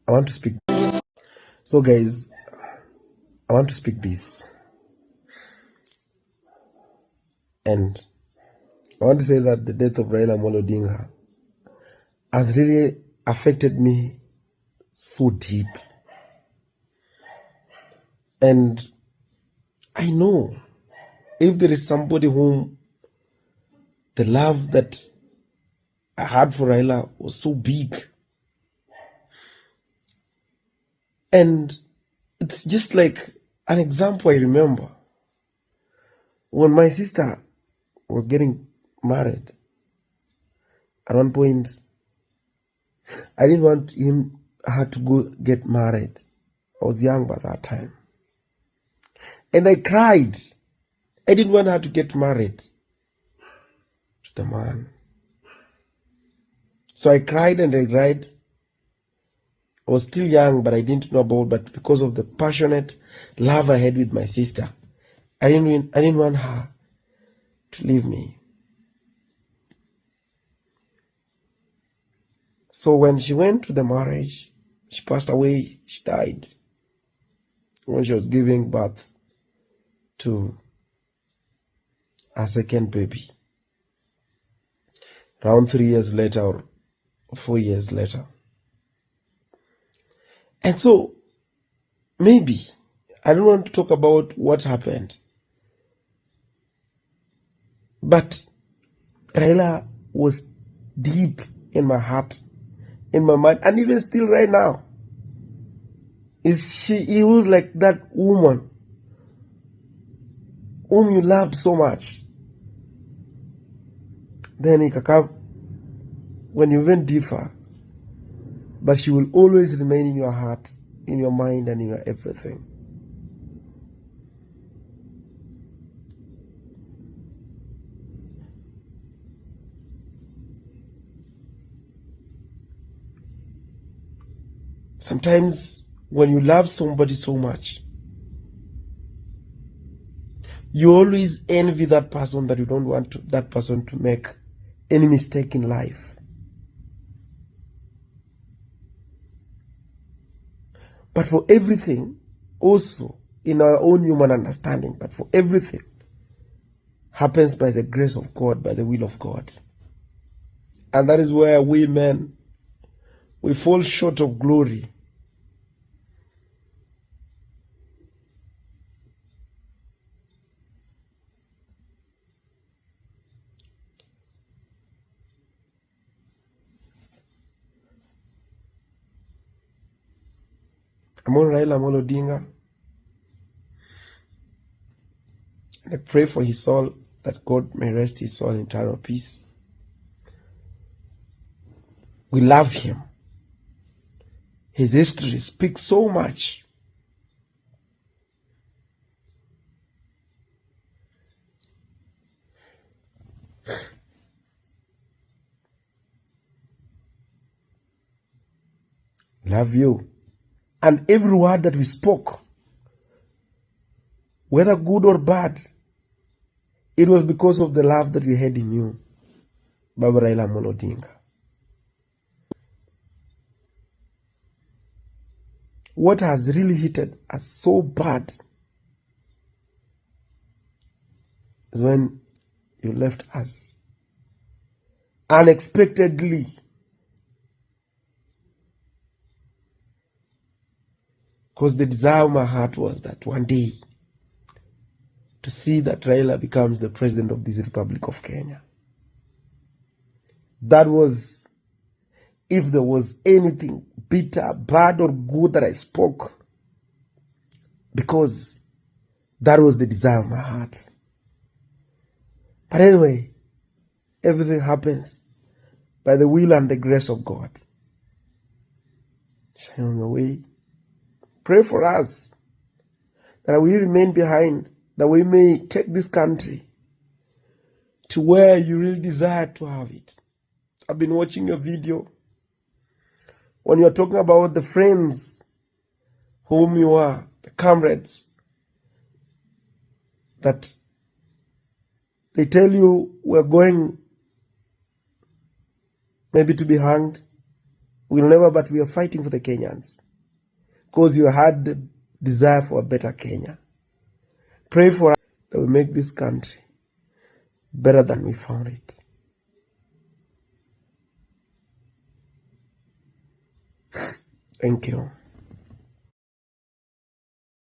I want to speak. So, guys, I want to speak this. And I want to say that the death of Raila Odinga has really affected me so deep. And I know if there is somebody whom the love that I had for Raila was so big. And it's just like an example I remember. When my sister was getting married, at one point, I didn't want her to go get married. I was young by that time. And I cried. I didn't want her to get married to the man. So I cried and I cried. I was still young, but I didn't know about, but because of the passionate love I had with my sister, I didn't want her to leave me. So when she went to the marriage, she passed away, she died when she was giving birth to her second baby. Around 3 years later or 4 years later. And so, maybe, I don't want to talk about what happened, but Raila was deep in my heart, in my mind, and even still right now. He was like that woman whom you loved so much. Then he can come when you went deeper, but she will always remain in your heart, in your mind, and in your everything. Sometimes when you love somebody so much, you always envy that person, that you don't want that person to make any mistake in life. But for everything, also in our own human understanding, but for everything happens by the grace of God, by the will of God. And that is where we men, we fall short of glory. I'm on Raila Odinga, and I pray for his soul, that God may rest his soul in eternal peace. We love him. His history speaks so much. Love you. And every word that we spoke, whether good or bad, it was because of the love that we had in you, Baba Raila Odinga. What has really hit us so bad is when you left us unexpectedly. Because the desire of my heart was that one day to see that Raila becomes the president of this Republic of Kenya. That was, if there was anything bitter, bad or good that I spoke, because that was the desire of my heart. But anyway, everything happens by the will and the grace of God. Shine on your way. Pray for us that we remain behind, that we may take this country to where you really desire to have it. I've been watching your video when you're talking about the friends whom you are, the comrades, that they tell you we're going maybe to be hanged. We'll never, but we are fighting for the Kenyans. Because you had the desire for a better Kenya. Pray for us that we make this country better than we found it. Thank you.